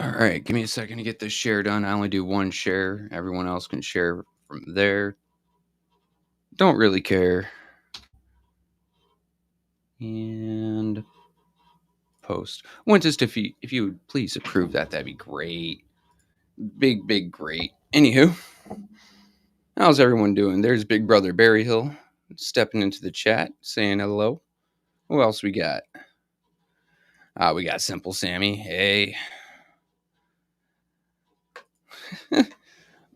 All right, give me a second to get this share done. I only do one share. Everyone else can share from there. Don't really care. And post. Just if you would please approve that, that'd be great. Big great. Anywho, how's everyone doing? There's Big Brother Barry Hill stepping into the chat, saying hello. Who else we got? We got Simple Sammy. Hey.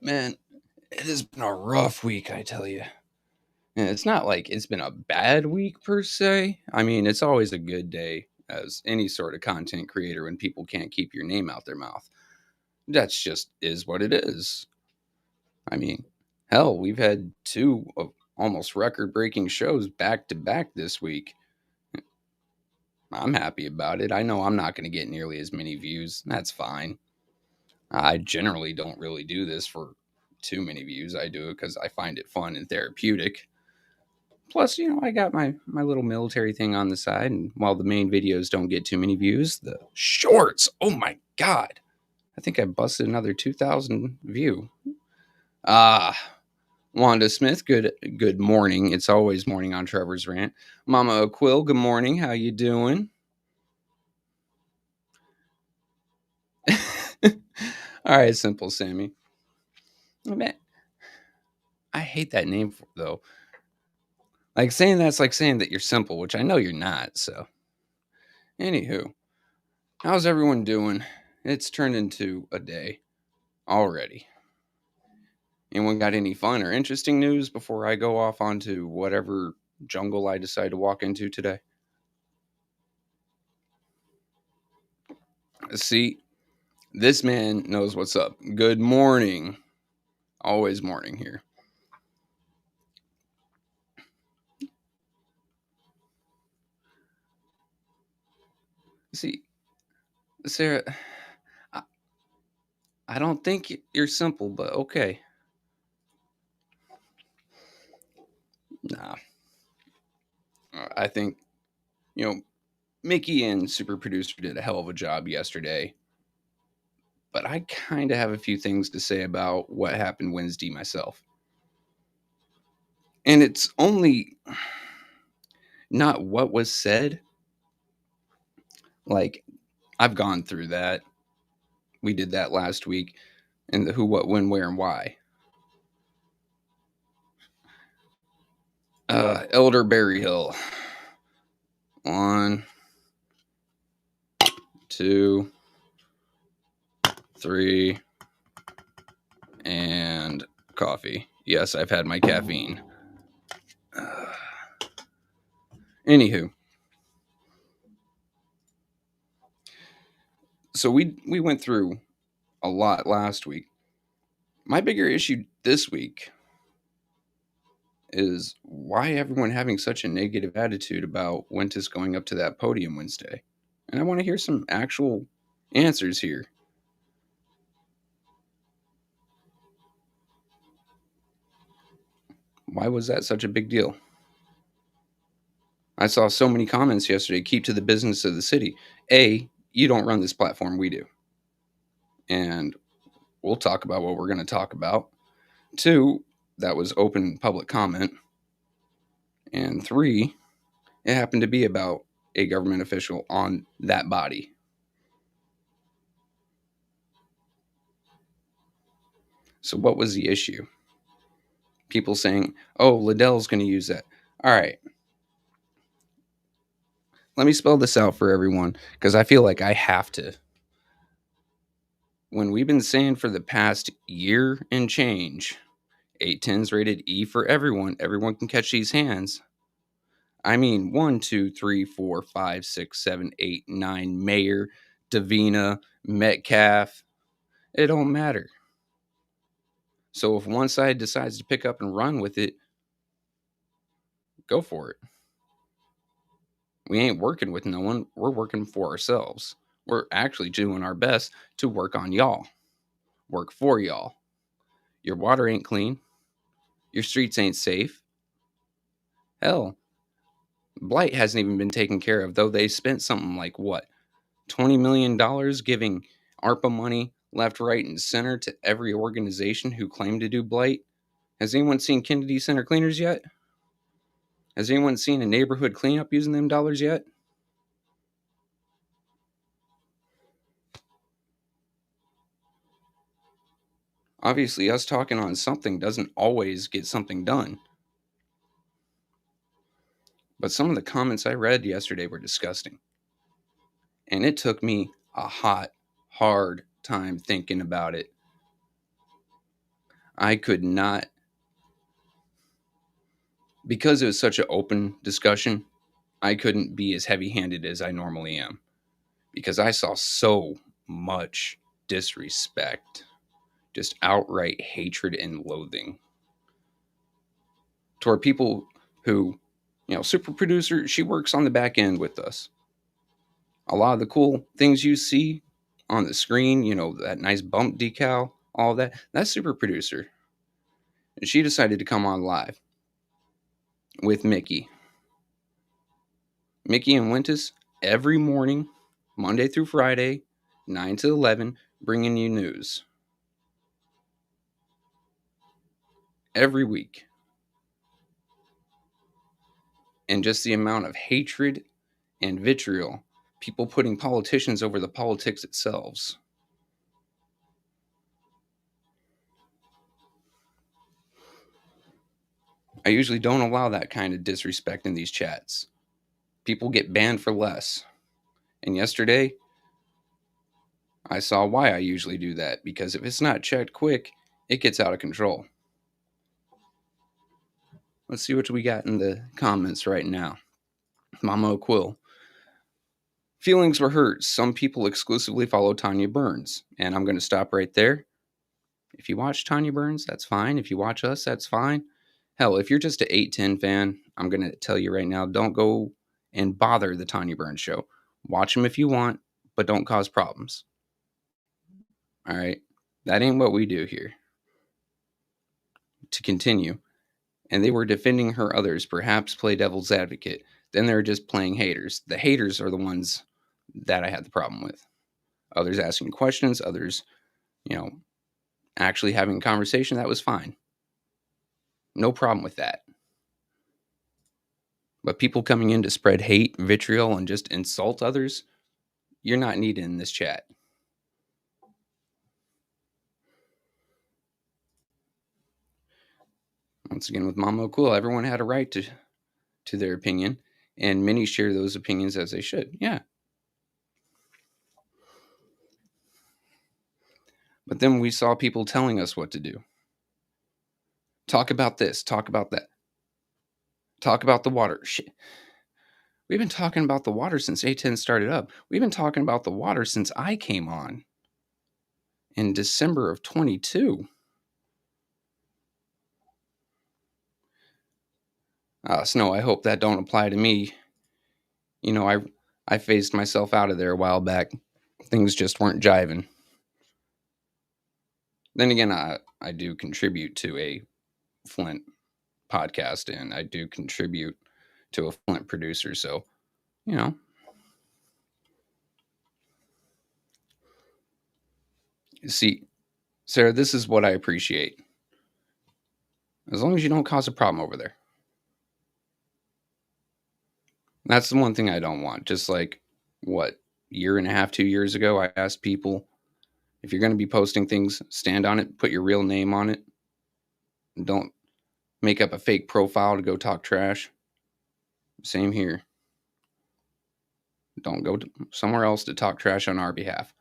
Man, it has been a rough week, I tell you. And it's not like it's been a bad week per se. I mean, it's always a good day as any sort of content creator when people can't keep your name out their mouth. That's just is what it is. I mean, hell, we've had two of almost record breaking shows back to back this week. I'm happy about it. I know I'm not going to get nearly as many views. That's fine. I generally don't really do this for too many views. I do it because I find it fun and therapeutic. Plus, I got my little military thing on the side, and while the main videos don't get too many views, the shorts, oh my god, I think I busted another 2,000 view. Ah, Wanda Smith, good morning. It's always morning on Trevor's Rant. Mama Quill, good morning. How you doing? All right, Simple Sammy. Man, I hate that name though. Like saying that's like saying that you're simple, which I know you're not. So, anywho, how's everyone doing? It's turned into a day already. Anyone got any fun or interesting news before I go off onto whatever jungle I decide to walk into today? See, this man knows what's up. Good morning. Always morning here. See, Sarah, I, I don't think you're simple, but okay. Nah, I think, you know, Mickey and Super Producer did a hell of a job yesterday, but I kind of have a few things to say about what happened Wednesday myself. And it's only not what was said. Like, I've gone through that. We did that last week in the who, what, when, where, and why. Elder Berryhill. 1, 2, 3, and coffee. Yes, I've had my caffeine. Anywho, so we went through a lot last week. My bigger issue this week is why everyone having such a negative attitude about Wentus going up to that podium Wednesday. And I want to hear some actual answers here. Why was that such a big deal? I saw so many comments yesterday. Keep to the business of the city. A, you don't run this platform, we do. And we'll talk about what we're going to talk about. 2, that was open public comment. And 3, it happened to be about a government official on that body. So, what was the issue? People saying, oh, Liddell's going to use that. All right. Let me spell this out for everyone because I feel like I have to. When we've been saying for the past year and change, 810's rated E for everyone. Everyone can catch these hands. I mean, 1, 2, 3, 4, 5, 6, 7, 8, 9, Mayor, Davina, Metcalf. It don't matter. So if one side decides to pick up and run with it, go for it. We ain't working with no one. We're working for ourselves. We're actually doing our best to work on y'all. Work for y'all. Your water ain't clean. Your streets ain't safe. Hell, blight hasn't even been taken care of, though they spent something like what? $20 million giving ARPA money left, right, and center to every organization who claimed to do blight. Has anyone seen Kennedy Center cleaners yet? Has anyone seen a neighborhood cleanup using them dollars yet? Obviously, us talking on something doesn't always get something done. But some of the comments I read yesterday were disgusting. And it took me a hard time thinking about it. I could not, because it was such an open discussion, I couldn't be as heavy handed as I normally am. Because I saw so much disrespect, just outright hatred and loathing toward people who, super producer, she works on the back end with us. A lot of the cool things you see on the screen, that nice bump decal, all that, that's super producer. And she decided to come on live with Mickey. Mickey and Wintus every morning, Monday through Friday, 9 to 11, bringing you news. Every week. And just the amount of hatred and vitriol, people putting politicians over the politics itself. I usually don't allow that kind of disrespect in these chats. People get banned for less. And yesterday, I saw why I usually do that, because if it's not checked quick, it gets out of control. Let's see what we got in the comments right now. Mama Quill. Feelings were hurt. Some people exclusively follow Tanya Burns. And I'm going to stop right there. If you watch Tanya Burns, that's fine. If you watch us, that's fine. Hell, if you're just an 810 fan, I'm going to tell you right now, don't go and bother the Tanya Burns show. Watch them if you want, but don't cause problems. All right? That ain't what we do here. To continue, and they were defending her others, perhaps play devil's advocate. Then they're just playing haters. The haters are the ones that I had the problem with. Others asking questions, others, actually having a conversation, that was fine. No problem with that. But people coming in to spread hate, vitriol, and just insult others, you're not needed in this chat. Once again, with Mama Cool, everyone had a right to their opinion, and many share those opinions as they should. Yeah. But then we saw people telling us what to do. Talk about this, talk about that. Talk about the water. Shit. We've been talking about the water since A10 started up. We've been talking about the water since I came on in December of 22. Snow, I hope that don't apply to me. I phased myself out of there a while back. Things just weren't jiving. Then again, I do contribute to a Flint podcast, and I do contribute to a Flint producer. So, see, Sarah, this is what I appreciate. As long as you don't cause a problem over there. That's the one thing I don't want. Just like, year and a half, 2 years ago, I asked people, if you're going to be posting things, stand on it, put your real name on it. Don't make up a fake profile to go talk trash. Same here. Don't go somewhere else to talk trash on our behalf.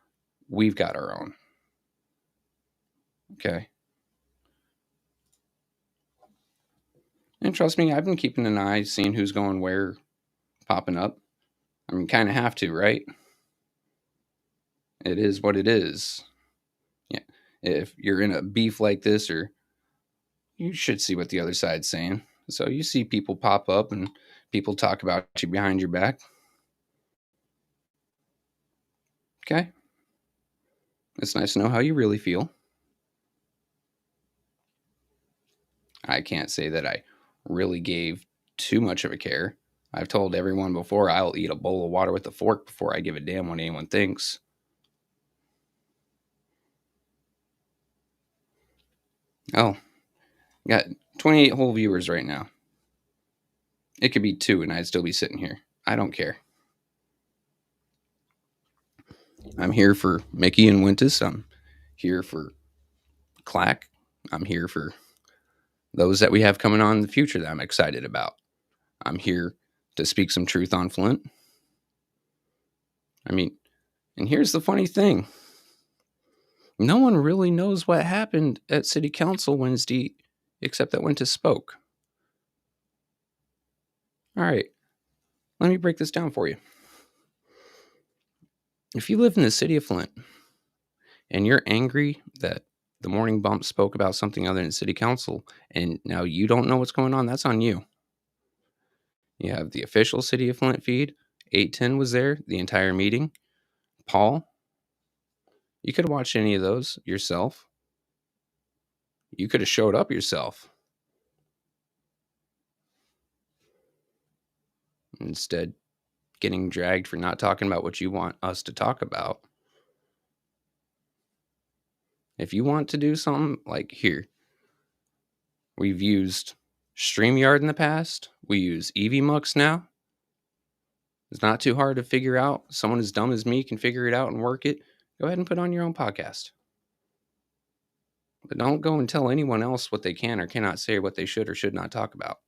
We've got our own. Okay. And trust me, I've been keeping an eye, seeing who's going where, popping up. I mean, kind of have to, right? It is what it is. Yeah. If you're in a beef like this, or you should see what the other side's saying. So you see people pop up and people talk about you behind your back. Okay. It's nice to know how you really feel. I can't say that I really gave too much of a care. I've told everyone before, I'll eat a bowl of water with a fork before I give a damn what anyone thinks. Oh, got 28 whole viewers right now. It could be 2 and I'd still be sitting here. I don't care. I'm here for Mickey and Wintus. I'm here for Clack. I'm here for those that we have coming on in the future that I'm excited about. I'm here to speak some truth on Flint. I mean, and here's the funny thing. No one really knows what happened at City Council Wednesday except that Wintus spoke. All right, let me break this down for you. If you live in the city of Flint and you're angry that the morning bump spoke about something other than City Council and now you don't know what's going on, that's on you. You have the official City of Flint feed. 810 was there the entire meeting. Paul, you could have watched any of those yourself. You could have showed up yourself. Instead, getting dragged for not talking about what you want us to talk about. If you want to do something like here, we've used StreamYard in the past. We use EVMux now. It's not too hard to figure out. Someone as dumb as me can figure it out and work it. Go ahead and put on your own podcast. But don't go and tell anyone else what they can or cannot say or what they should or should not talk about.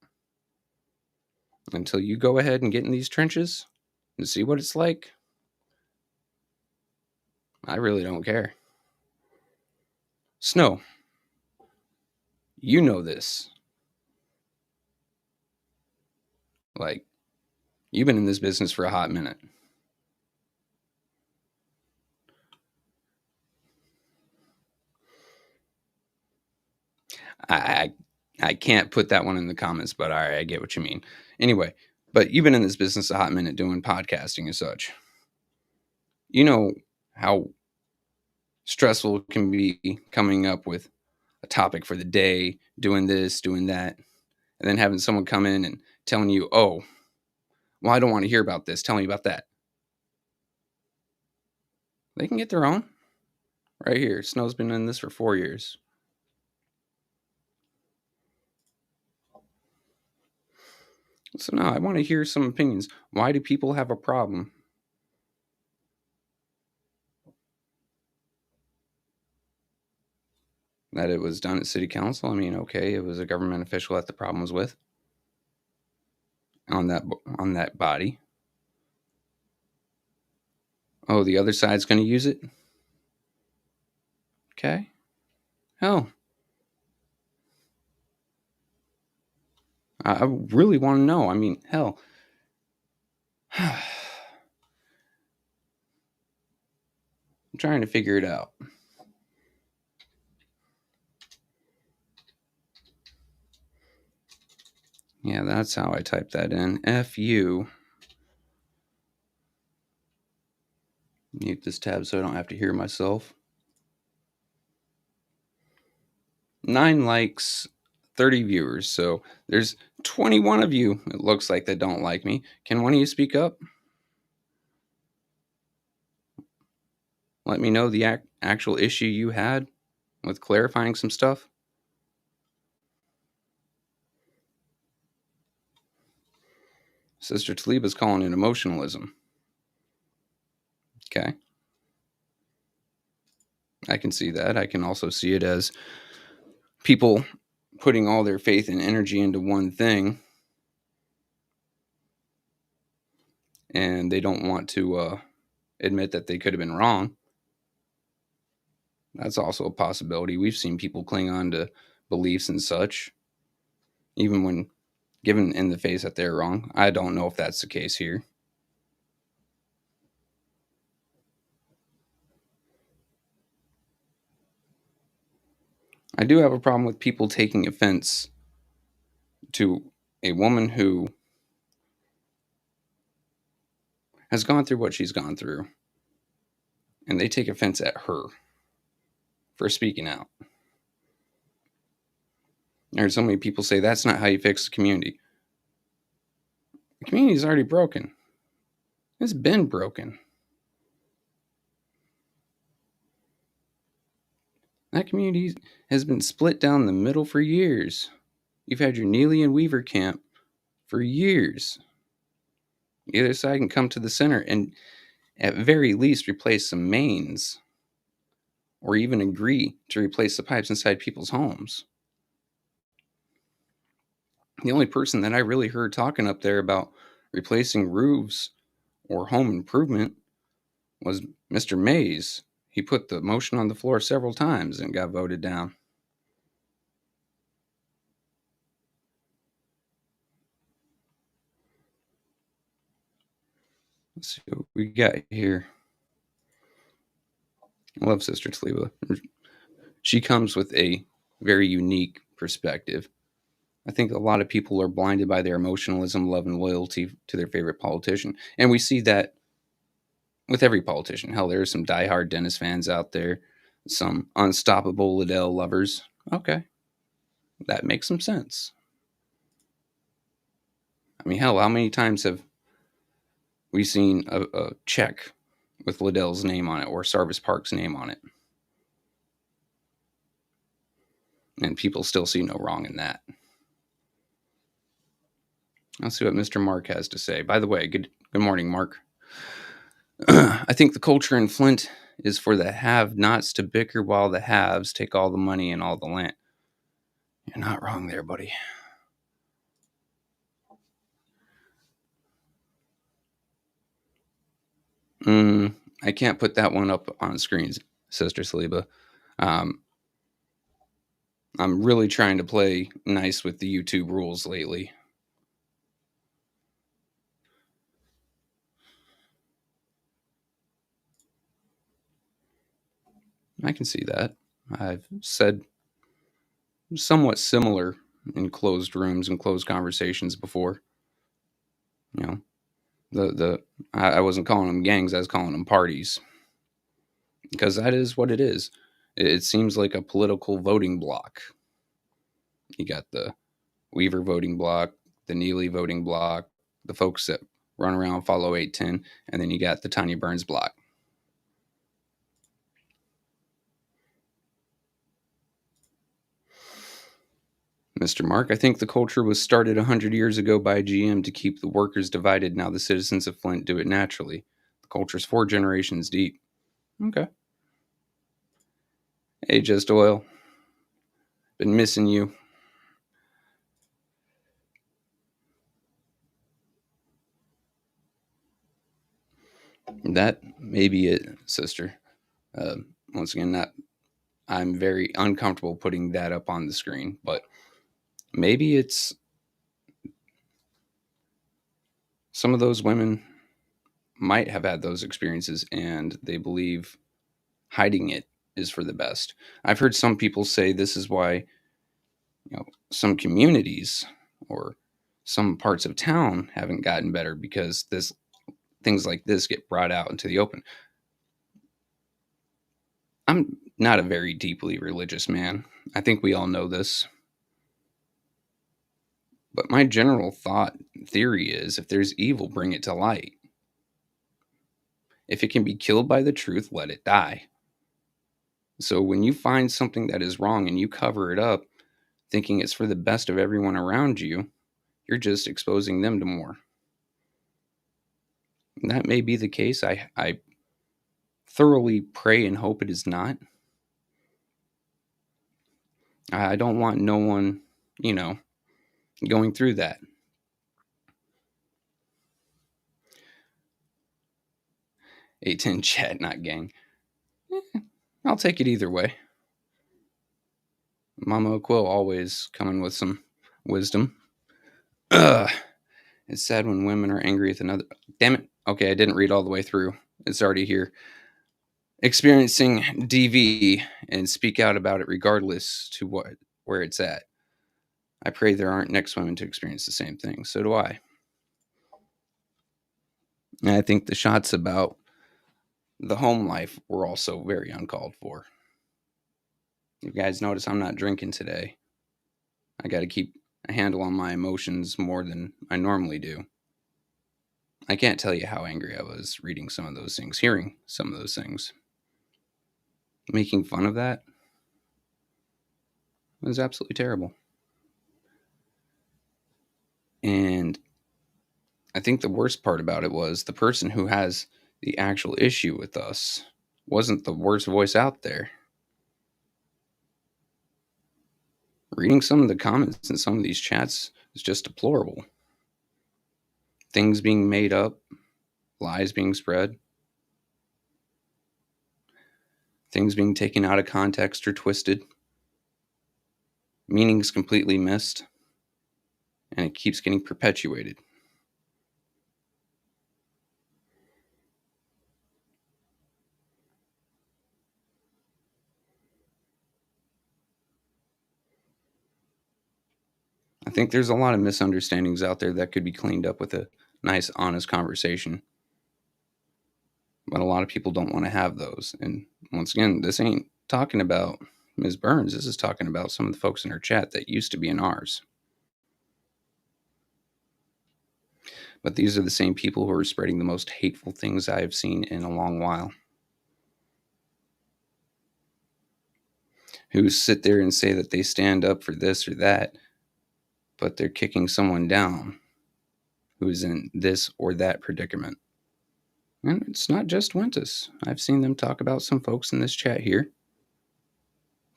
Until you go ahead and get in these trenches and see what it's like, I really don't care. Snow, you know this. Like, you've been in this business for a hot minute. I can't put that one in the comments, but all right, I get what you mean. Anyway, but you've been in this business a hot minute doing podcasting and such. You know how stressful it can be coming up with a topic for the day, doing this, doing that, and then having someone come in and telling you, oh, well, I don't want to hear about this. Tell me about that. They can get their own. Right here. Snow's been in this for 4 years. So now I want to hear some opinions. Why do people have a problem? That it was done at city council. I mean, okay, it was a government official that the problem was with on that body. Oh, the other side's going to use it. Okay. Hell, I really want to know. I mean, hell. I'm trying to figure it out. Yeah, that's how I type that in. FU. Mute this tab so I don't have to hear myself. 9 likes, 30 viewers. So there's 21 of you, it looks like, that don't like me. Can one of you speak up? Let me know the actual issue you had with clarifying some stuff. Sister Taliba's calling it emotionalism. Okay. I can see that. I can also see it as people putting all their faith and energy into one thing, and they don't want to admit that they could have been wrong. That's also a possibility. We've seen people cling on to beliefs and such, even when given in the face that they're wrong. I don't know if that's the case here. I do have a problem with people taking offense to a woman who has gone through what she's gone through, and they take offense at her for speaking out. I heard so many people say that's not how you fix the community. The community is already broken. It's been broken. That community has been split down the middle for years. You've had your Neely and Weaver camp for years. Either side can come to the center and, at very least, replace some mains, or even agree to replace the pipes inside people's homes. The only person that I really heard talking up there about replacing roofs or home improvement was Mr. Mays. He put the motion on the floor several times and got voted down. Let's see what we got here. I love Sister Taliba. She comes with a very unique perspective. I think a lot of people are blinded by their emotionalism, love, and loyalty to their favorite politician. And we see that with every politician. Hell, there are some diehard Dennis fans out there, some unstoppable Liddell lovers. Okay, that makes some sense. I mean, hell, how many times have we seen a check with Liddell's name on it or Sarvis Park's name on it? And people still see no wrong in that. Let's see what Mr. Mark has to say. By the way, good morning, Mark. I think the culture in Flint is for the have-nots to bicker while the haves take all the money and all the land. You're not wrong there, buddy. I can't put that one up on screens, Sister Saliba. I'm really trying to play nice with the YouTube rules lately. I can see that. I've said somewhat similar in closed rooms and closed conversations before. You know, I wasn't calling them gangs, I was calling them parties. Because that is what it is. It seems like a political voting block. You got the Weaver voting block, the Neely voting block, the folks that run around, follow 810, and then you got the Tanya Burns block. Mr. Mark, I think the culture was started 100 years ago by GM to keep the workers divided. Now the citizens of Flint do it naturally. The culture's 4 generations deep. Okay. Hey, Just Oil. Been missing you. That may be it, sister. Once again, not. I'm very uncomfortable putting that up on the screen, but maybe it's some of those women might have had those experiences and they believe hiding it is for the best. I've heard some people say this is why, some communities or some parts of town haven't gotten better because things like this get brought out into the open. I'm not a very deeply religious man. I think we all know this. But my general theory is if there's evil, bring it to light. If it can be killed by the truth, let it die. So when you find something that is wrong and you cover it up, thinking it's for the best of everyone around you, you're just exposing them to more. And that may be the case. I thoroughly pray and hope it is not. I don't want no one, going through that. A10 chat, not gang. I'll take it either way. Mama Quill always coming with some wisdom. It's sad when women are angry with another. Damn it. Okay, I didn't read all the way through. It's already here. Experiencing DV and speak out about it regardless to where it's at. I pray there aren't next women to experience the same thing. So do I. And I think the shots about the home life were also very uncalled for. You guys notice I'm not drinking today. I got to keep a handle on my emotions more than I normally do. I can't tell you how angry I was reading some of those things, hearing some of those things. Making fun of that? It was absolutely terrible. And I think the worst part about it was the person who has the actual issue with us wasn't the worst voice out there. Reading some of the comments in some of these chats is just deplorable. Things being made up, lies being spread, things being taken out of context or twisted, meanings completely missed, and it keeps getting perpetuated. I think there's a lot of misunderstandings out there that could be cleaned up with a nice, honest conversation. But a lot of people don't want to have those. And once again, this ain't talking about Ms. Burns. This is talking about some of the folks in her chat that used to be in ours. But these are the same people who are spreading the most hateful things I have seen in a long while. Who sit there and say that they stand up for this or that, but they're kicking someone down who is in this or that predicament. And it's not just Wentus. I've seen them talk about some folks in this chat here,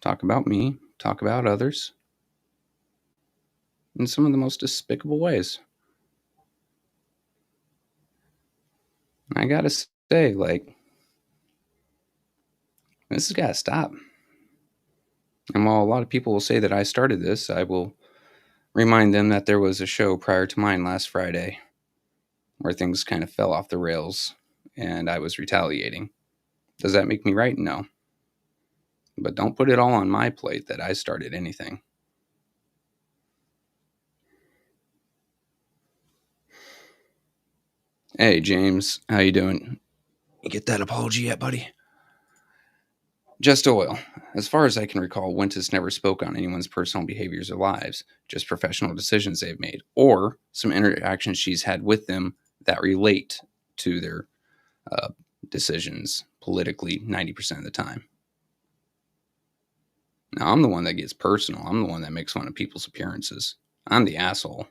talk about me, talk about others in some of the most despicable ways. I gotta say, like, this has gotta stop. And while a lot of people will say that I started this, I will remind them that there was a show prior to mine last Friday where things kind of fell off the rails and I was retaliating. Does that make me right? No. But don't put it all on my plate that I started anything. Hey, James, how you doing? You get that apology yet, buddy? Just oil. As far as I can recall, Wentus never spoke on anyone's personal behaviors or lives, just professional decisions they've made, or some interactions she's had with them that relate to their uh, decisions politically 90% of the time. Now, I'm the one that gets personal. I'm the one that makes fun of people's appearances. I'm the asshole.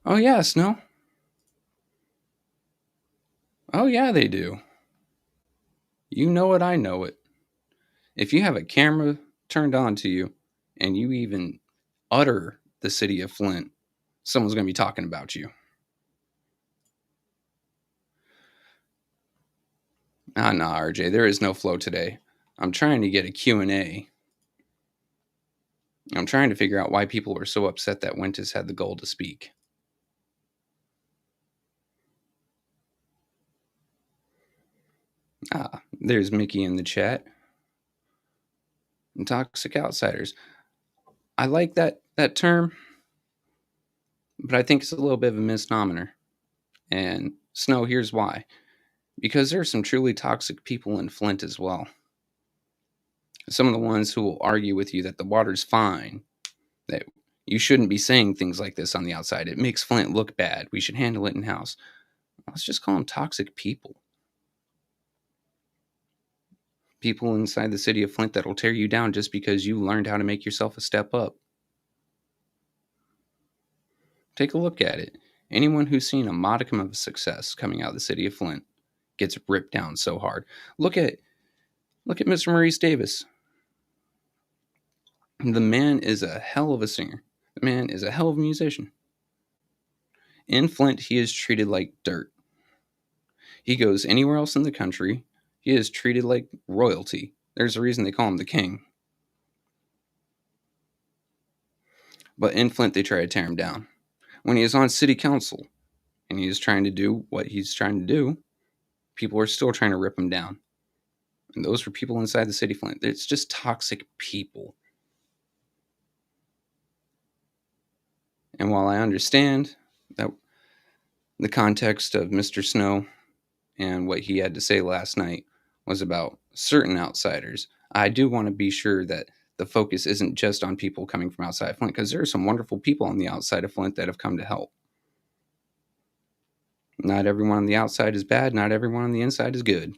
Oh, yeah, Snow. Oh, yeah, they do. You know it, I know it. If you have a camera turned on to you and you even utter the city of Flint, someone's going to be talking about you. Nah, RJ, there is no flow today. I'm trying to get a Q&A. I'm trying to figure out why people were so upset that Wentus had the goal to speak. There's Mickey in the chat. And toxic outsiders. I like that term, but I think it's a little bit of a misnomer. And Snow, here's why. Because there are some truly toxic people in Flint as well. Some of the ones who will argue with you that the water's fine, that you shouldn't be saying things like this on the outside. It makes Flint look bad. We should handle it in house. Let's just call them toxic people. People inside the city of Flint that will tear you down just because you learned how to make yourself a step up. Take a look at it. Anyone who's seen a modicum of success coming out of the city of Flint gets ripped down so hard. Look at Mr. Maurice Davis. The man is a hell of a singer. The man is a hell of a musician. In Flint, he is treated like dirt. He goes anywhere else in the country, he is treated like royalty. There's a reason they call him the king. But in Flint, they try to tear him down. When he is on city council and he is trying to do what he's trying to do, people are still trying to rip him down. And those were people inside the city of Flint. It's just toxic people. And while I understand that the context of Mr. Snow and what he had to say last night was about certain outsiders, I do want to be sure that the focus isn't just on people coming from outside of Flint, because there are some wonderful people on the outside of Flint that have come to help. Not everyone on the outside is bad. Not everyone on the inside is good.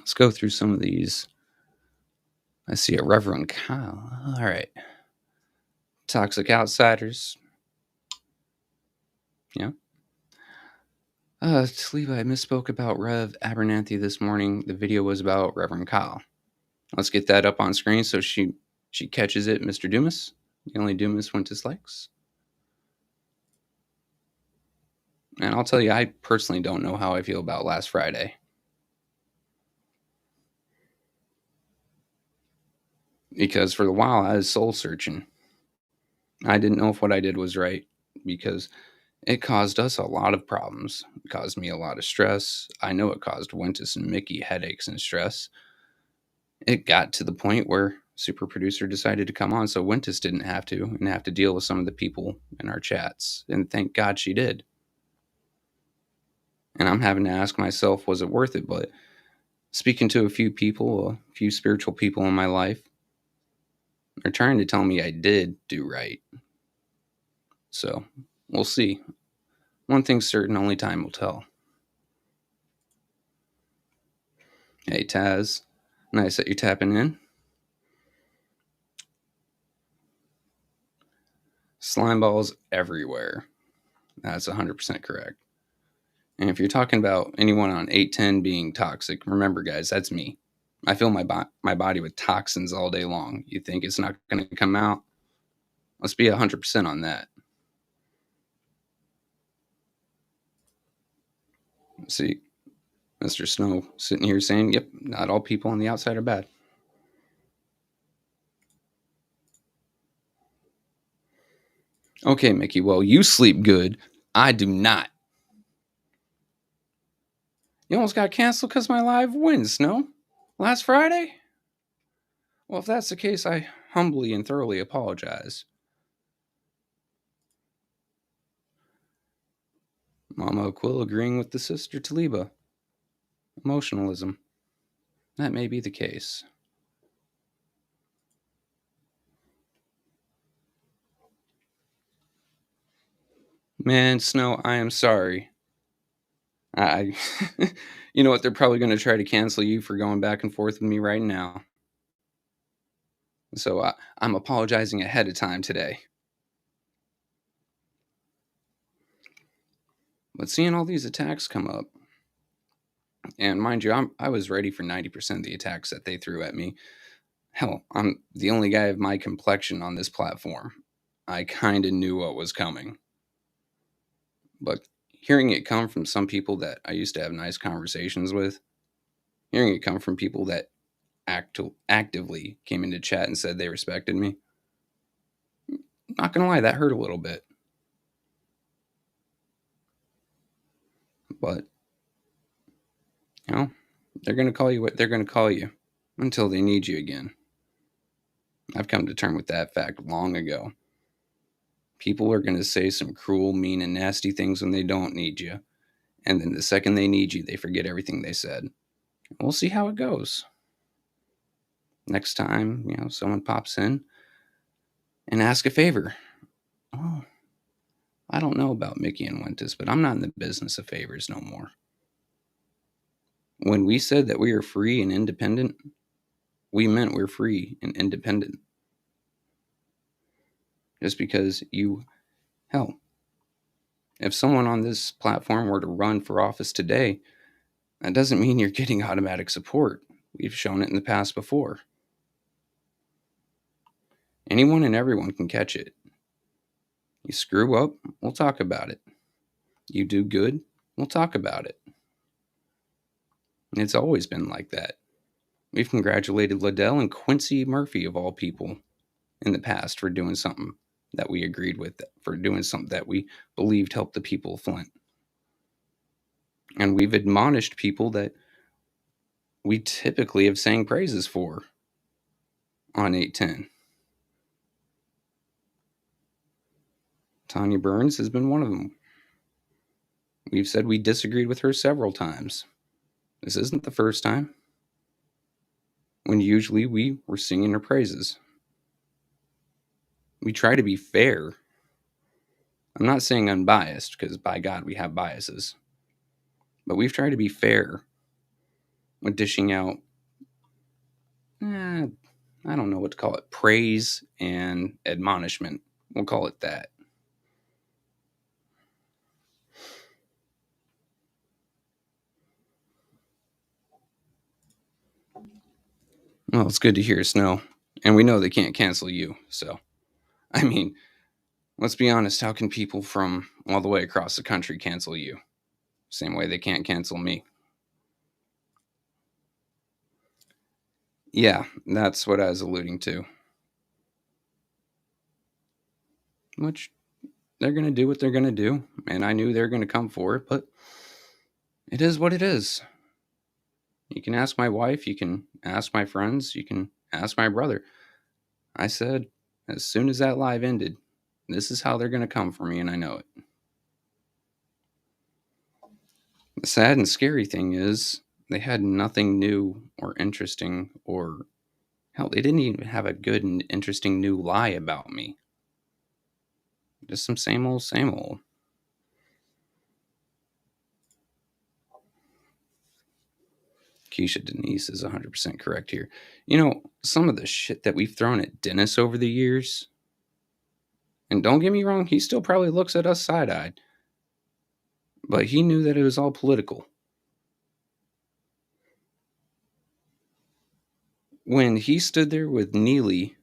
Let's go through some of these. I see a Reverend Kyle. All right. Toxic outsiders. Yeah. Taliba, I misspoke about Rev Abernathy this morning. The video was about Reverend Kyle. Let's get that up on screen so she catches it, Mr. Dumas. The only Dumas went to likes. And I'll tell you, I personally don't know how I feel about last Friday. Because for a while I was soul searching. I didn't know if what I did was right because it caused us a lot of problems. It caused me a lot of stress. I know it caused Wentus and Mickey headaches and stress. It got to the point where super producer decided to come on so Wentus didn't have to and have to deal with some of the people in our chats. And thank God she did. And I'm having to ask myself, was it worth it? But speaking to a few people, a few spiritual people in my life, they're trying to tell me I did do right. So we'll see. One thing's certain, only time will tell. Hey, Taz. Nice that you're tapping in. Slime balls everywhere. That's 100% correct. And if you're talking about anyone on 810 being toxic, remember, guys, that's me. I fill my body with toxins all day long. You think it's not going to come out? Let's be 100% on that. See, Mr. Snow sitting here saying, yep, not all people on the outside are bad. Okay, Mickey, well, you sleep good. I do not. You almost got canceled because my live win, Snow. Last Friday? Well, if that's the case, I humbly and thoroughly apologize. Mama Quill agreeing with the sister Taliba. Emotionalism. That may be the case. Man, Snow, I am sorry. I you know what? They're probably going to try to cancel you for going back and forth with me right now. So I'm apologizing ahead of time today. But seeing all these attacks come up, and mind you, I was ready for 90% of the attacks that they threw at me. Hell, I'm the only guy of my complexion on this platform. I kind of knew what was coming. But hearing it come from some people that I used to have nice conversations with, hearing it come from people that actively came into chat and said they respected me, not gonna lie, that hurt a little bit. But, you know, they're gonna call you what they're gonna call you until they need you again. I've come to terms with that fact long ago. People are gonna say some cruel, mean, and nasty things when they don't need you. And then the second they need you, they forget everything they said. We'll see how it goes. Next time, someone pops in and asks a favor. Oh, I don't know about Mickey and Wentus, but I'm not in the business of favors no more. When we said that we are free and independent, we meant we're free and independent. Just because hell, if someone on this platform were to run for office today, that doesn't mean you're getting automatic support. We've shown it in the past before. Anyone and everyone can catch it. You screw up, we'll talk about it. You do good, we'll talk about it. And it's always been like that. We've congratulated Liddell and Quincy Murphy, of all people, in the past for doing something that we agreed with, for doing something that we believed helped the people of Flint. And we've admonished people that we typically have sang praises for on 810. Tanya Burns has been one of them. We've said we disagreed with her several times. This isn't the first time. When usually we were singing her praises. We try to be fair. I'm not saying unbiased, because by God, we have biases. But we've tried to be fair with dishing out, I don't know what to call it, praise and admonishment. We'll call it that. Well, it's good to hear, Snow. And we know they can't cancel you. So, I mean, let's be honest. How can people from all the way across the country cancel you? Same way they can't cancel me. Yeah, that's what I was alluding to. Which they're going to do what they're going to do. And I knew they were going to come for it, but it is what it is. You can ask my wife. You can ask my friends. You can ask my brother. I said, as soon as that live ended, this is how they're going to come for me, and I know it. The sad and scary thing is, they had nothing new or interesting, or hell, they didn't even have a good and interesting new lie about me. Just some same old, same old. Keisha Denise is 100% correct here. You know, some of the shit that we've thrown at Dennis over the years, and don't get me wrong, he still probably looks at us side eyed, but he knew that it was all political. When he stood there with Neely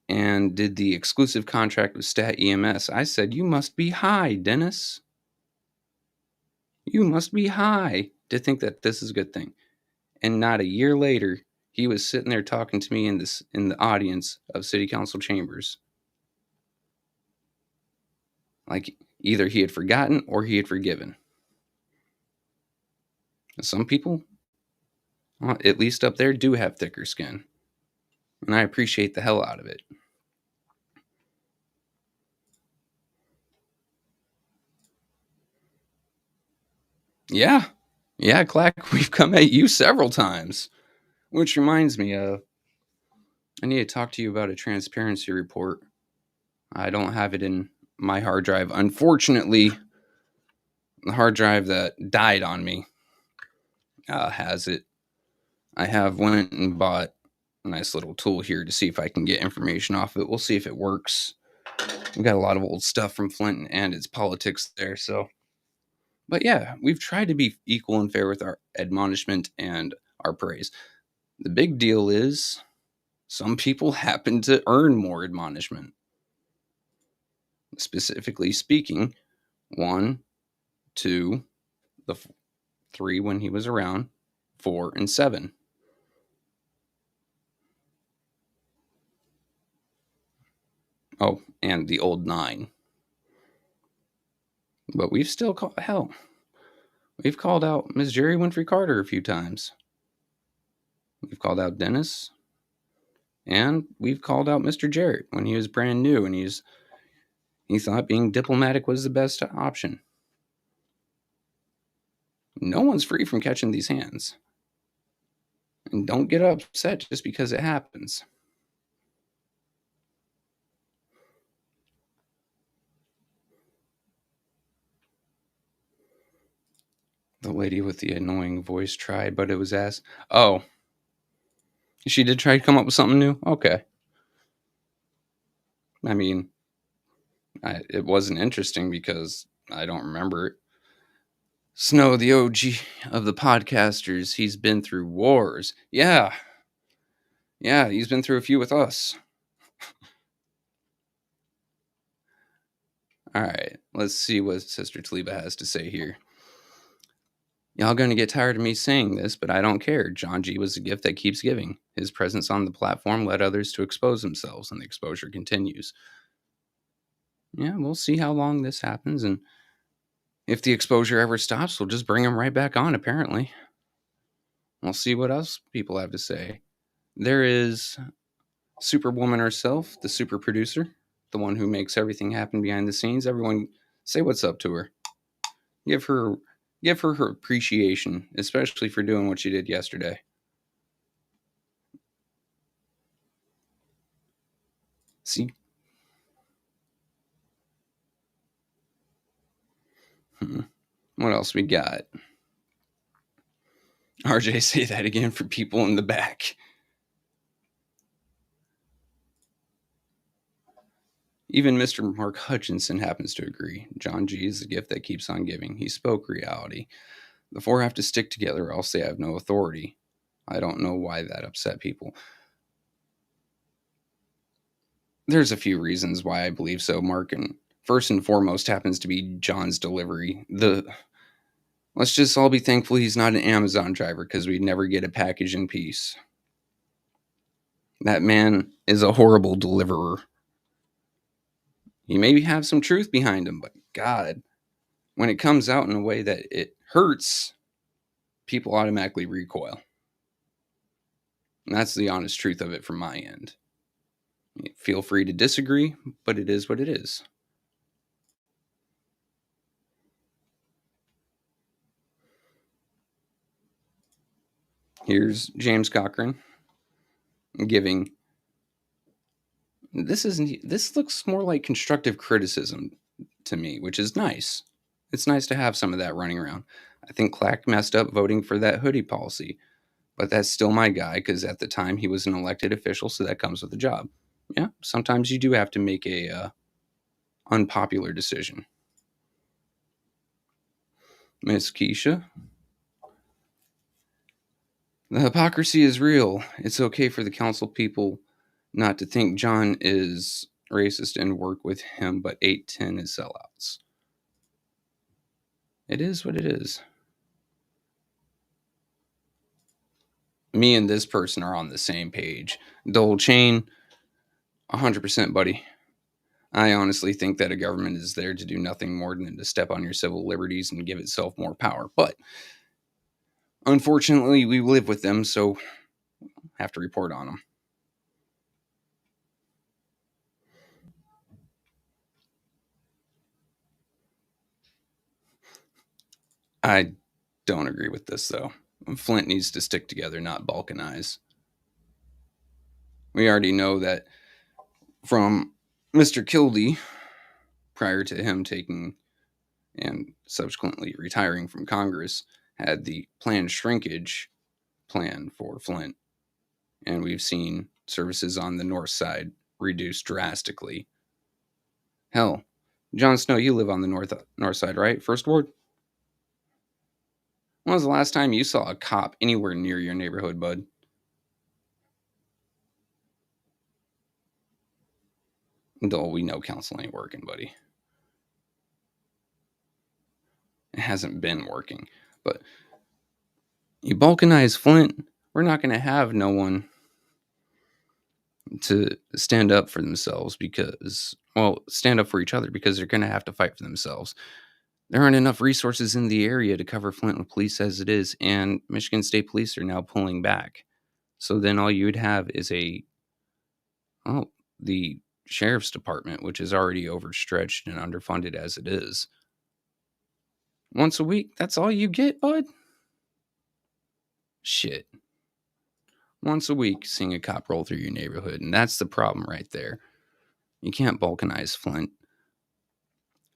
and did the exclusive contract with Stat EMS, I said, "You must be high, Dennis. You must be high to think that this is a good thing." And not a year later, he was sitting there talking to me in the audience of City Council chambers. Like either he had forgotten or he had forgiven. Some people, at least up there, do have thicker skin. And I appreciate the hell out of it. Yeah. Yeah, Clack, we've come at you several times. Which reminds me, I need to talk to you about a transparency report. I don't have it in my hard drive. Unfortunately, the hard drive that died on me has it. I have went and bought a nice little tool here to see if I can get information off it. We'll see if it works. We've got a lot of old stuff from Flint and its politics there. So, but yeah, we've tried to be equal and fair with our admonishment and our praise. The big deal is some people happen to earn more admonishment. Specifically speaking, 1, 2, the 3 when he was around, 4, and 7. Oh, and the old 9. But we've still called, hell, we've called out Miss Jerry Winfrey Carter a few times. We've called out Dennis. And we've called out Mr. Jarrett when he was brand new and he thought being diplomatic was the best option. No one's free from catching these hands. And don't get upset just because it happens. The lady with the annoying voice tried, but it was asked. Oh, she did try to come up with something new? Okay. I mean, it wasn't interesting because I don't remember it. Snow, the OG of the podcasters, he's been through wars. Yeah. Yeah, he's been through a few with us. All right, let's see what Sister Taliba has to say here. Y'all gonna get tired of me saying this, but I don't care. John G was a gift that keeps giving. His presence on the platform led others to expose themselves, and the exposure continues. Yeah, we'll see how long this happens, and if the exposure ever stops, we'll just bring him right back on, apparently. We'll see what else people have to say. There is Superwoman herself, the super producer, the one who makes everything happen behind the scenes. Everyone say what's up to her. Give her her appreciation, especially for doing what she did yesterday. See? What else we got? RJ, say that again for people in the back. Even Mr. Mark Hutchinson happens to agree. John G is the gift that keeps on giving. He spoke reality. The four have to stick together, else they have no authority. I don't know why that upset people. There's a few reasons why I believe so, Mark, and first and foremost happens to be John's delivery. Let's just all be thankful he's not an Amazon driver because we'd never get a package in peace. That man is a horrible deliverer. He may have some truth behind him, but God, when it comes out in a way that it hurts, people automatically recoil. And that's the honest truth of it from my end. Feel free to disagree, but it is what it is. Here's James Cochran giving. This looks more like constructive criticism to me, which is nice. It's nice to have some of that running around. I think Clack messed up voting for that hoodie policy, but that's still my guy because at the time he was an elected official, so that comes with the job. Yeah, sometimes you do have to make a unpopular decision. Miss Keisha, the hypocrisy is real. It's okay for the council people not to think John is racist and work with him, but 810 is sellouts. It is what it is. Me and this person are on the same page. Dole Chain, 100%, buddy. I honestly think that a government is there to do nothing more than to step on your civil liberties and give itself more power. But unfortunately, we live with them, so have to report on them. I don't agree with this, though. Flint needs to stick together, not balkanize. We already know that from Mr. Kildee, prior to him taking and subsequently retiring from Congress, had the planned shrinkage plan for Flint. And we've seen services on the north side reduced drastically. Hell, Jon Snow, you live on the north side, right? First Ward? When was the last time you saw a cop anywhere near your neighborhood, bud? Though we know council ain't working, buddy. It hasn't been working. But you balkanize Flint, we're not going to have no one to stand up for themselves because, well, stand up for each other because they're going to have to fight for themselves. There aren't enough resources in the area to cover Flint with police as it is, and Michigan State Police are now pulling back. So then all you would have is the sheriff's department, which is already overstretched and underfunded as it is. Once a week, that's all you get, bud? Shit. Once a week, seeing a cop roll through your neighborhood, and that's the problem right there. You can't balkanize Flint.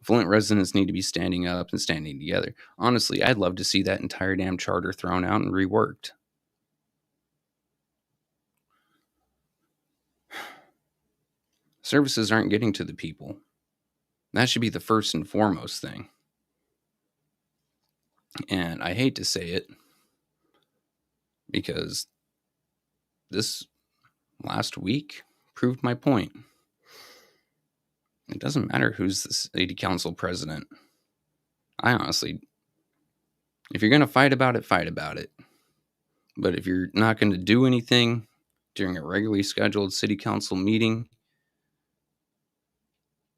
Flint residents need to be standing up and standing together. Honestly, I'd love to see that entire damn charter thrown out and reworked. Services aren't getting to the people. That should be the first and foremost thing. And I hate to say it because this last week proved my point. It doesn't matter who's the city council president. I honestly, if you're going to fight about it, fight about it. But if you're not going to do anything during a regularly scheduled city council meeting,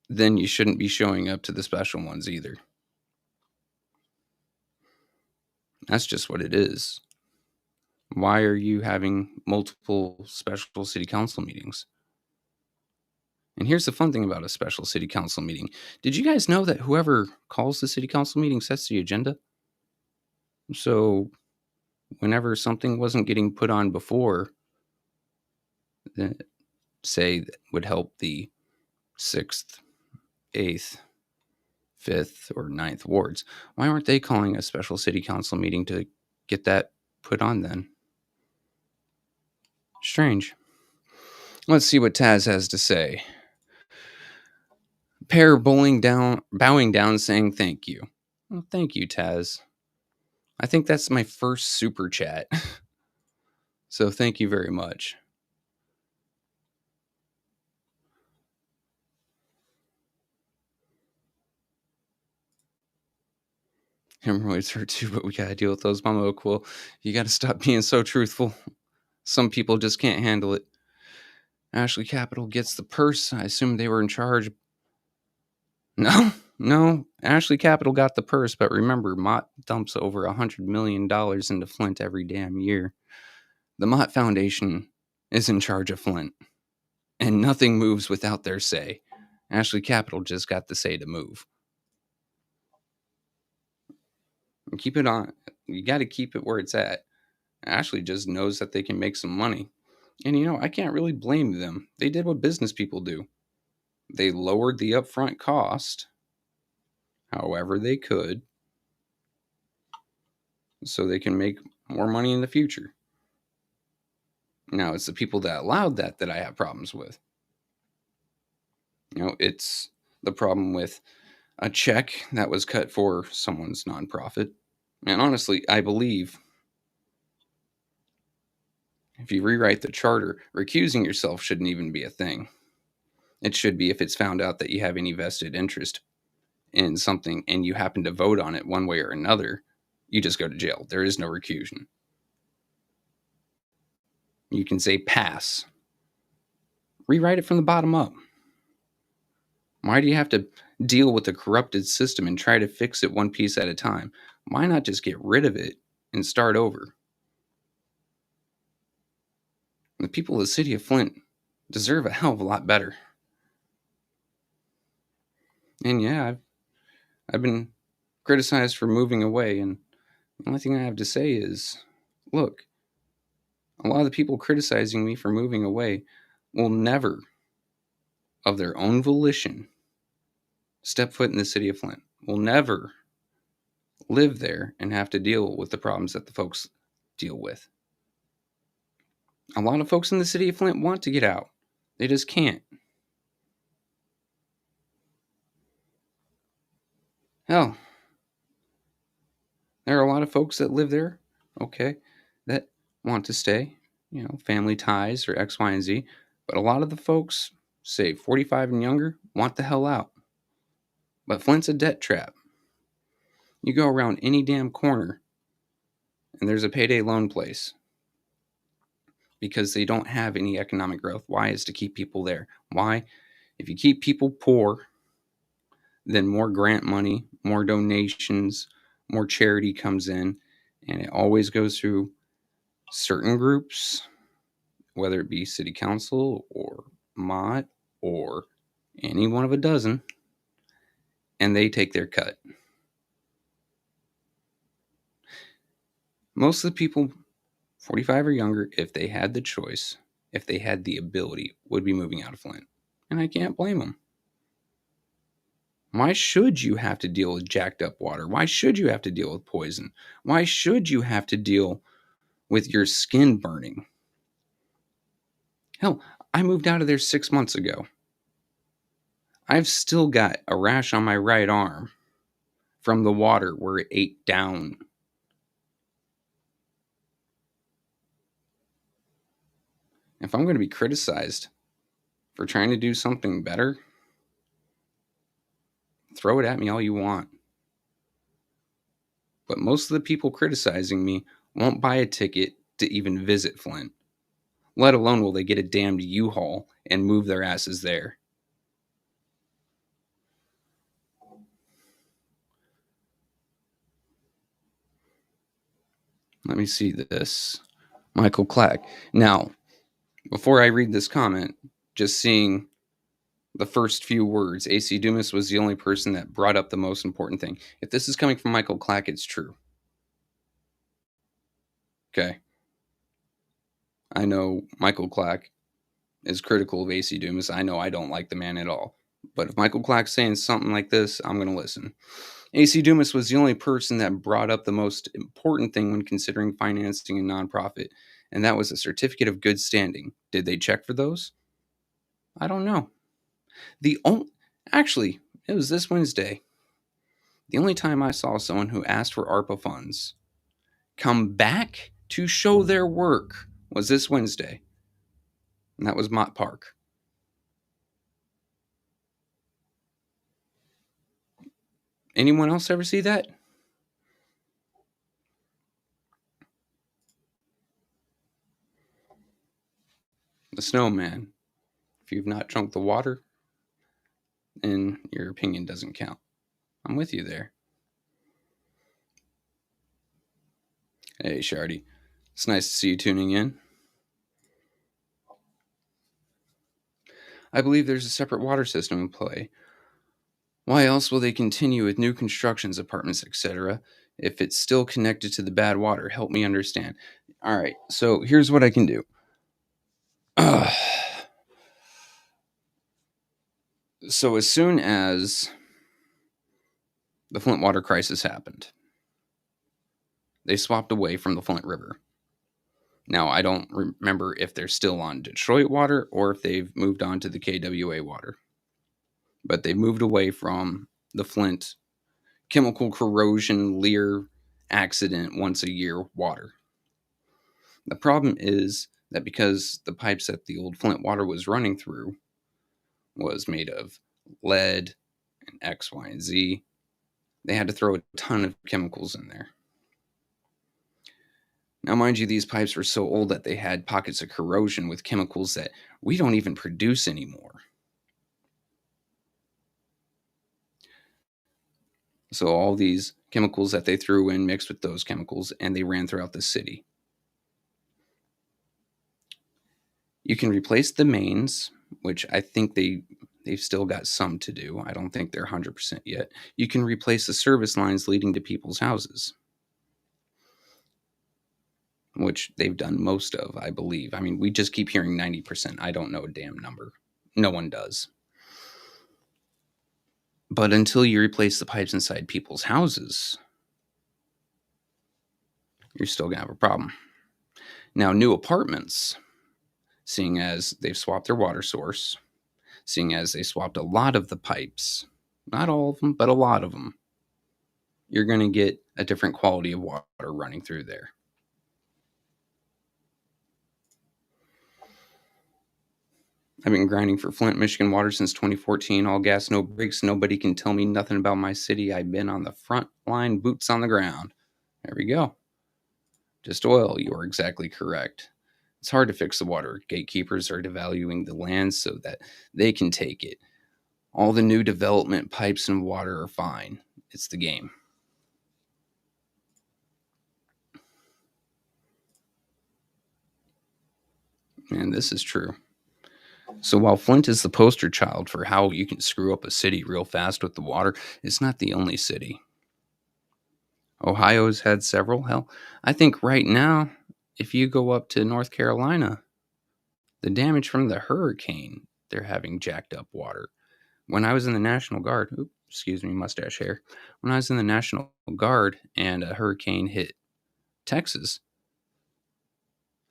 then you shouldn't be showing up to the special ones either. That's just what it is. Why are you having multiple special city council meetings? And here's the fun thing about a special city council meeting. Did you guys know that whoever calls the city council meeting sets the agenda? So whenever something wasn't getting put on before, say that would help the 6th, 8th, 5th, or 9th wards, why aren't they calling a special city council meeting to get that put on then. Strange. Let's see what Taz has to say. Pair bowing down, bowing down, saying thank you. Well, thank you, Taz. I think that's my first super chat. So thank you very much. Hemorrhoids hurt too, but we gotta deal with those. Mama Oakwell, you gotta stop being so truthful. Some people just can't handle it. Ashley Capital gets the purse. I assume they were in charge. No. Ashley Capital got the purse, but remember, Mott dumps over $100 million into Flint every damn year. The Mott Foundation is in charge of Flint, and nothing moves without their say. Ashley Capital just got the say to move. And keep it on. You got to keep it where it's at. Ashley just knows that they can make some money. And I can't really blame them. They did what business people do. They lowered the upfront cost however they could so they can make more money in the future. Now, it's the people that allowed that I have problems with. It's the problem with a check that was cut for someone's nonprofit. And honestly, I believe if you rewrite the charter, recusing yourself shouldn't even be a thing. It should be if it's found out that you have any vested interest in something and you happen to vote on it one way or another, you just go to jail. There is no recusal. You can say pass. Rewrite it from the bottom up. Why do you have to deal with a corrupted system and try to fix it one piece at a time? Why not just get rid of it and start over? The people of the city of Flint deserve a hell of a lot better. And yeah, I've been criticized for moving away, and the only thing I have to say is, look, a lot of the people criticizing me for moving away will never, of their own volition, step foot in the city of Flint. Will never live there and have to deal with the problems that the folks deal with. A lot of folks in the city of Flint want to get out. They just can't. Hell, there are a lot of folks that live there, okay, that want to stay, family ties or X, Y, and Z. But a lot of the folks, say 45 and younger, want the hell out. But Flint's a debt trap. You go around any damn corner and there's a payday loan place because they don't have any economic growth. Why? Is to keep people there. Why? If you keep people poor, then more grant money, more donations, more charity comes in, and it always goes through certain groups, whether it be city council or Mott or any one of a dozen, and they take their cut. Most of the people 45 or younger, if they had the choice, if they had the ability, would be moving out of Flint. And I can't blame them. Why should you have to deal with jacked up water? Why should you have to deal with poison? Why should you have to deal with your skin burning? Hell, I moved out of there 6 months ago. I've still got a rash on my right arm from the water where it ate down. If I'm going to be criticized for trying to do something better, throw it at me all you want. But most of the people criticizing me won't buy a ticket to even visit Flint, let alone will they get a damned U-Haul and move their asses there. Let me see this. Michael Clack. Now, before I read this comment, just seeing the first few words, AC Dumas was the only person that brought up the most important thing. If this is coming from Michael Clack, it's true. Okay. I know Michael Clack is critical of AC Dumas. I know I don't like the man at all. But if Michael Clack's saying something like this, I'm going to listen. AC Dumas was the only person that brought up the most important thing when considering financing a nonprofit, and that was a certificate of good standing. Did they check for those? I don't know. The only Actually, it was this Wednesday. The only time I saw someone who asked for ARPA funds come back to show their work was this Wednesday, and that was Mott Park. Anyone else ever see that? The snowman. If you've not drunk the water, then your opinion doesn't count. I'm with you there. Hey, Shardy. It's nice to see you tuning in. I believe there's a separate water system in play. Why else will they continue with new constructions, apartments, etc., if it's still connected to the bad water? Help me understand. All right, so here's what I can do. So as soon as the Flint water crisis happened, they swapped away from the Flint River. Now, I don't remember if they're still on Detroit water or if they've moved on to the KWA water. But they moved away from the Flint chemical corrosion Lear accident once a year water. The problem is that because the pipes that the old Flint water was running through was made of lead and X, Y, and Z, they had to throw a ton of chemicals in there. Now, mind you, these pipes were so old that they had pockets of corrosion with chemicals that we don't even produce anymore. So all these chemicals that they threw in mixed with those chemicals, and they ran throughout the city. You can replace the mains, which I think they've still got some to do. I don't think they're 100% yet. You can replace the service lines leading to people's houses, which they've done most of, I believe. I mean, we just keep hearing 90%. I don't know a damn number. No one does. But until you replace the pipes inside people's houses, you're still going to have a problem. Now, new apartments, seeing as they've swapped their water source, seeing as they swapped a lot of the pipes, not all of them, but a lot of them, you're going to get a different quality of water running through there. I've been grinding for Flint, Michigan water since 2014. All gas, no brakes. Nobody can tell me nothing about my city. I've been on the front line, boots on the ground. There we go. Just oil. You're exactly correct. It's hard to fix the water. Gatekeepers are devaluing the land so that they can take it. All the new development pipes and water are fine. It's the game. And this is true. So while Flint is the poster child for how you can screw up a city real fast with the water, it's not the only city. Ohio's had several. Hell, I think right now, if you go up to North Carolina, the damage from the hurricane, they're having jacked up water. When I was in the National Guard, excuse me, mustache hair. When I was in the National Guard and a hurricane hit Texas,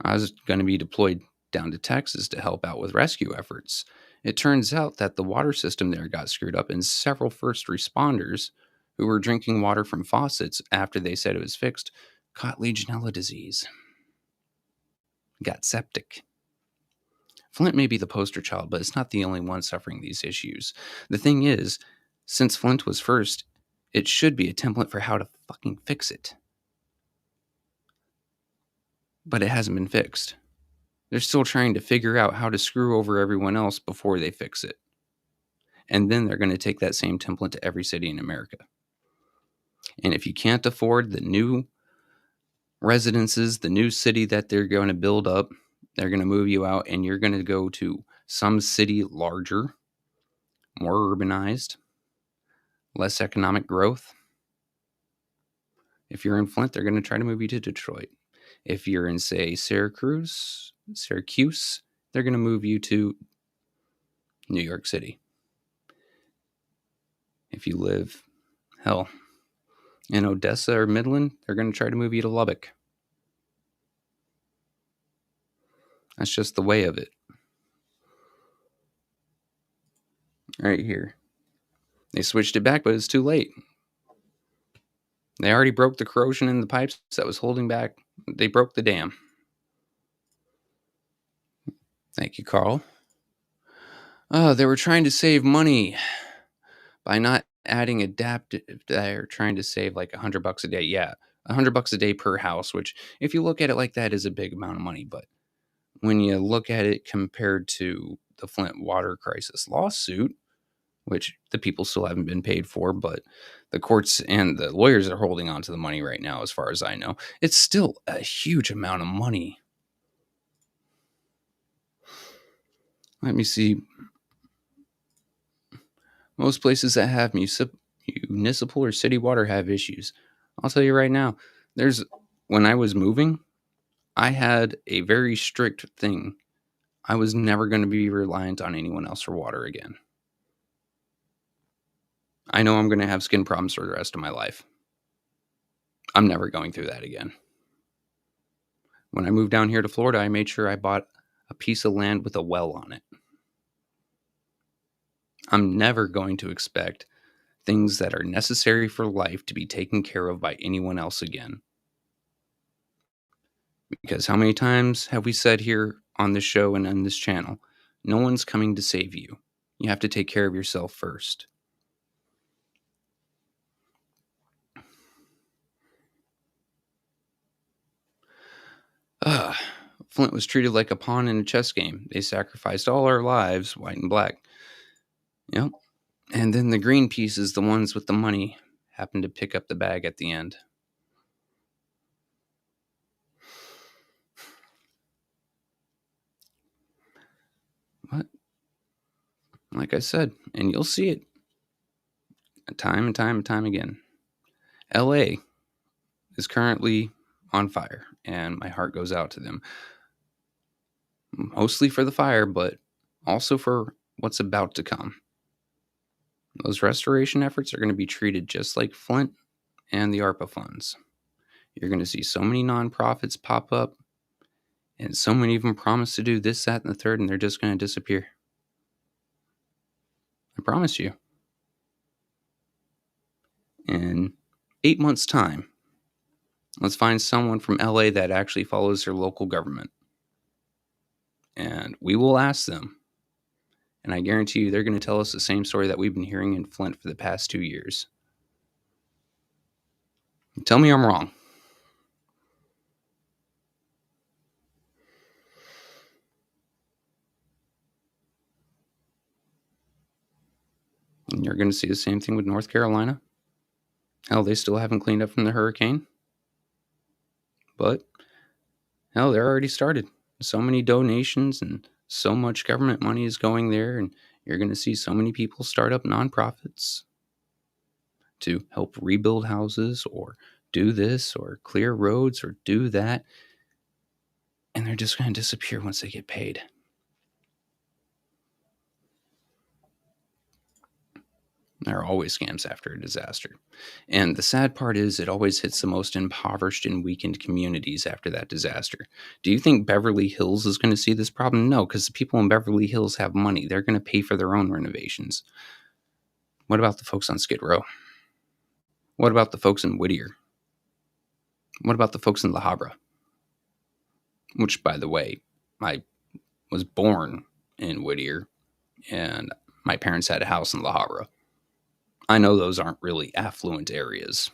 I was going to be deployed down to Texas to help out with rescue efforts. It turns out that the water system there got screwed up, and several first responders who were drinking water from faucets after they said it was fixed caught Legionella disease, got septic. Flint may be the poster child, but it's not the only one suffering these issues. The thing is, since Flint was first, it should be a template for how to fucking fix it. But it hasn't been fixed. They're still trying to figure out how to screw over everyone else before they fix it. And then they're going to take that same template to every city in America. And if you can't afford the new residences, the new city that they're going to build up, they're going to move you out and you're going to go to some city larger, more urbanized, less economic growth. If you're in Flint, they're going to try to move you to Detroit. If you're in, say, Syracuse, they're going to move you to New York City. If you live, hell, In Odessa or Midland, they're going to try to move you to Lubbock. That's just the way of it. Right here. They switched it back, but it's too late. They already broke the corrosion in the pipes that was holding back. They broke the dam. Thank you, Carl. They were trying to save money by not adding adaptive. They're trying to save like $100 a day. Yeah, $100 a day per house, which, if you look at it like that, is a big amount of money. But when you look at it compared to the Flint water crisis lawsuit, which the people still haven't been paid for, but the courts and the lawyers are holding on to the money right now, as far as I know, it's still a huge amount of money. Let me see. Most places that have municipal or city water have issues. I'll tell you right now, when I was moving, I had a very strict thing. I was never going to be reliant on anyone else for water again. I know I'm going to have skin problems for the rest of my life. I'm never going through that again. When I moved down here to Florida, I made sure I bought a piece of land with a well on it. I'm never going to expect things that are necessary for life to be taken care of by anyone else again. Because how many times have we said here on this show and on this channel, no one's coming to save you. You have to take care of yourself first. Flint was treated like a pawn in a chess game. They sacrificed all our lives, white and black. Yep. And then the green pieces, the ones with the money, happen to pick up the bag at the end. But like I said, and you'll see it time and time and time again. LA is currently on fire, and my heart goes out to them. Mostly for the fire, but also for what's about to come. Those restoration efforts are going to be treated just like Flint and the ARPA funds. You're going to see so many nonprofits pop up, and so many of them promise to do this, that, and the third, and they're just going to disappear. I promise you. In 8 months' time, let's find someone from LA that actually follows their local government. And we will ask them. And I guarantee you they're going to tell us the same story that we've been hearing in Flint for the past 2 years. Tell me I'm wrong. And you're going to see the same thing with North Carolina. Hell, they still haven't cleaned up from the hurricane. But, hell, they're already started. So many donations and so much government money is going there. And you're going to see so many people start up nonprofits to help rebuild houses or do this or clear roads or do that. And they're just going to disappear once they get paid. There are always scams after a disaster. And the sad part is it always hits the most impoverished and weakened communities after that disaster. Do you think Beverly Hills is going to see this problem? No, because the people in Beverly Hills have money. They're going to pay for their own renovations. What about the folks on Skid Row? What about the folks in Whittier? What about the folks in La Habra? Which, by the way, I was born in Whittier, and my parents had a house in La Habra. I know those aren't really affluent areas.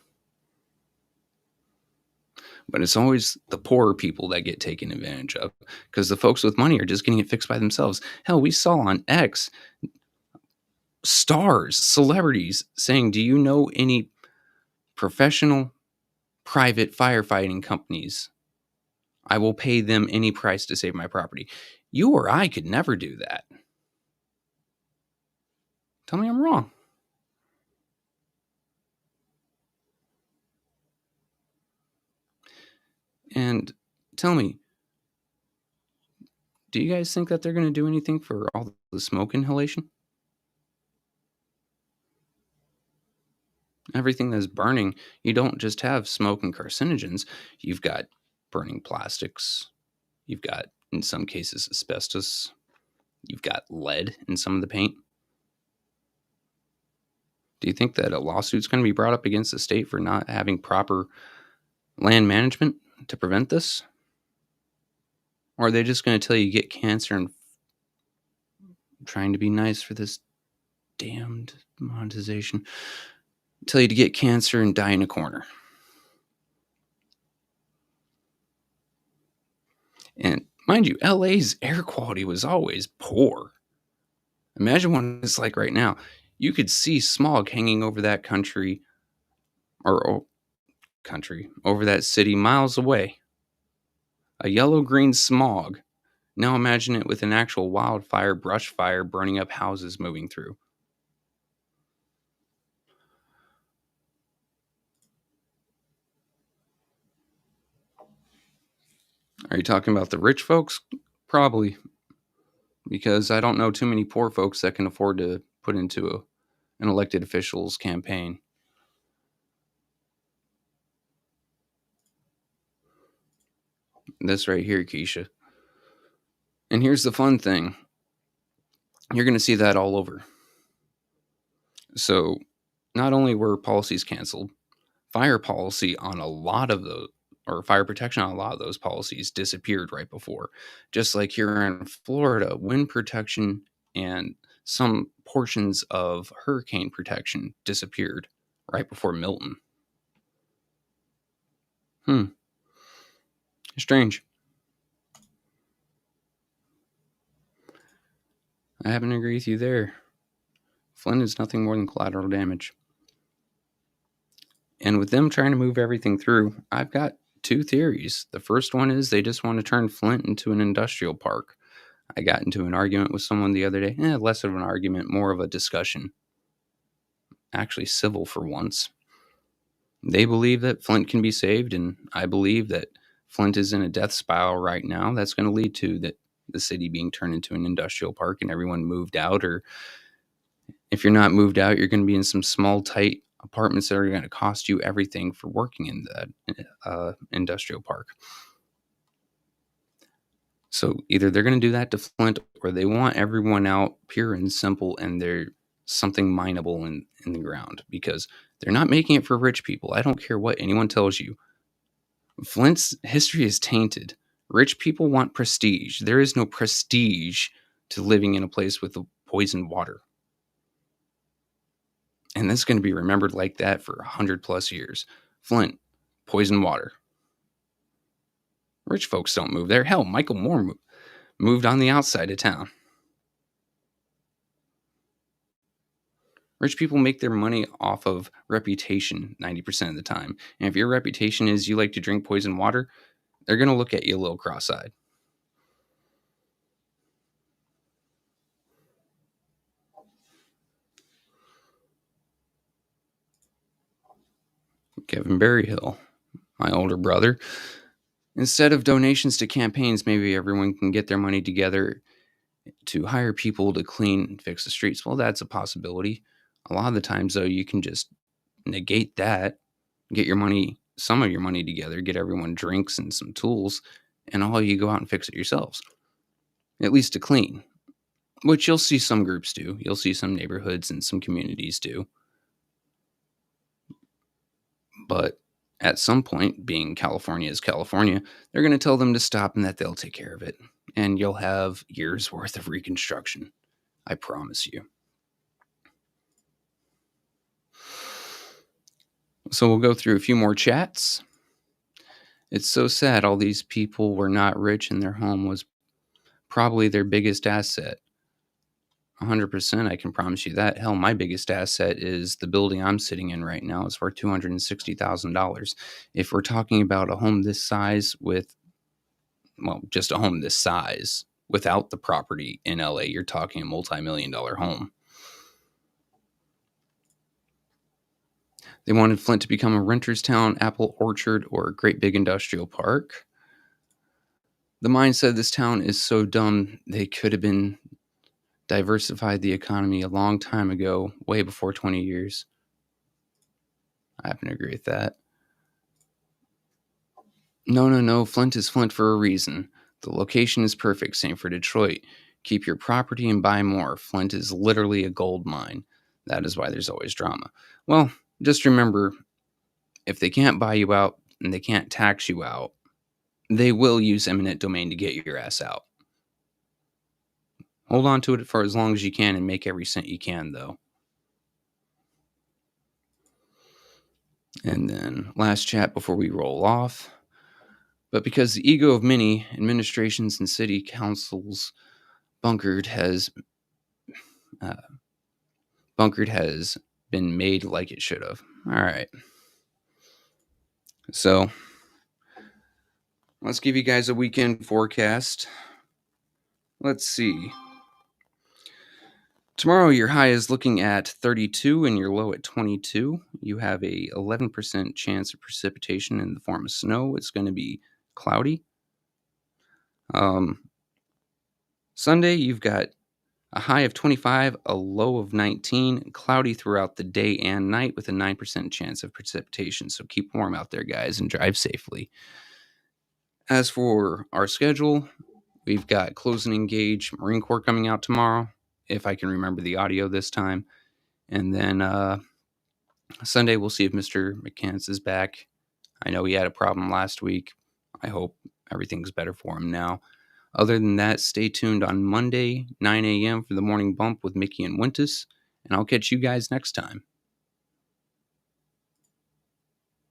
But it's always the poorer people that get taken advantage of because the folks with money are just getting it fixed by themselves. Hell, we saw on X stars, celebrities saying, do you know any professional private firefighting companies? I will pay them any price to save my property. You or I could never do that. Tell me I'm wrong. And tell me, do you guys think that they're going to do anything for all the smoke inhalation? everything that's burning, you don't just have smoke and carcinogens. You've got burning plastics. You've got, in some cases, asbestos. You've got lead in some of the paint. Do you think that a lawsuit's going to be brought up against the state for not having proper land management to prevent this? Or are they just going to tell you get cancer and trying to be nice for this damned monetization? Tell you to get cancer and die in a corner. And mind you, LA's air quality was always poor. Imagine what it's like right now. You could see smog hanging over that country over that city miles away. A yellow green smog. Now imagine it with an actual wildfire, brush fire burning up houses moving through. Are you talking about the rich folks? Probably, because I don't know too many poor folks that can afford to put into an elected official's campaign. This right here, Keisha. And here's the fun thing. You're going to see that all over. So, not only were policies canceled, fire policy on a lot of those, or fire protection on a lot of those policies disappeared right before. Just like here in Florida, wind protection and some portions of hurricane protection disappeared right before Milton. Strange. I happen to agree with you there. Flint is nothing more than collateral damage. And with them trying to move everything through, I've got two theories. The first one is they just want to turn Flint into an industrial park. I got into an argument with someone the other day. Less of an argument, more of a discussion. Actually, civil for once. They believe that Flint can be saved, and I believe that Flint is in a death spiral right now. That's going to lead to the city being turned into an industrial park and everyone moved out. Or if you're not moved out, you're going to be in some small, tight apartments that are going to cost you everything for working in that industrial park. So either they're going to do that to Flint, or they want everyone out pure and simple, and they're something mineable in the ground, because they're not making it for rich people. I don't care what anyone tells you. Flint's history is tainted. Rich people want prestige. There is no prestige to living in a place with poisoned water. And that's going to be remembered like that for 100 plus years. Flint, poisoned water. Rich folks don't move there. Hell, Michael Moore moved on the outside of town. Rich people make their money off of reputation 90% of the time. And if your reputation is you like to drink poisoned water, they're going to look at you a little cross-eyed. Kevin Berryhill, my older brother. Instead of donations to campaigns, maybe everyone can get their money together to hire people to clean and fix the streets. Well, that's a possibility. A lot of the times, though, you can just negate that, get some of your money together, get everyone drinks and some tools, and all you go out and fix it yourselves. At least to clean, which you'll see some groups do. You'll see some neighborhoods and some communities do. But at some point, being California is California, they're going to tell them to stop and that they'll take care of it. And you'll have years worth of reconstruction. I promise you. So we'll go through a few more chats. It's so sad all these people were not rich and their home was probably their biggest asset. 100%, I can promise you that. Hell, my biggest asset is the building I'm sitting in right now. It's worth $260,000. If we're talking about a home this size just a home this size without the property in LA, you're talking a multi-million-dollar home. They wanted Flint to become a renter's town, apple orchard, or a great big industrial park. The mindset of this town is so dumb, they could have been diversified the economy a long time ago, way before 20 years. I happen to agree with that. No. Flint is Flint for a reason. The location is perfect. Same for Detroit. Keep your property and buy more. Flint is literally a gold mine. That is why there's always drama. Well, just remember, if they can't buy you out and they can't tax you out, they will use eminent domain to get your ass out. Hold on to it for as long as you can and make every cent you can, though. And then last chat before we roll off. But because the ego of many administrations and city councils bunkered has been made like it should have. All right. So let's give you guys a weekend forecast. Let's see. Tomorrow, your high is looking at 32 and your low at 22. You have a 11% chance of precipitation in the form of snow. It's going to be cloudy. Sunday, you've got a high of 25, a low of 19, cloudy throughout the day and night with a 9% chance of precipitation. So keep warm out there, guys, and drive safely. As for our schedule, we've got Close and Engage Marine Corps coming out tomorrow, if I can remember the audio this time. And then Sunday, we'll see if Mr. McCants is back. I know he had a problem last week. I hope everything's better for him now. Other than that, stay tuned on Monday, 9 a.m. for the morning bump with Mickey and Wintus, and I'll catch you guys next time.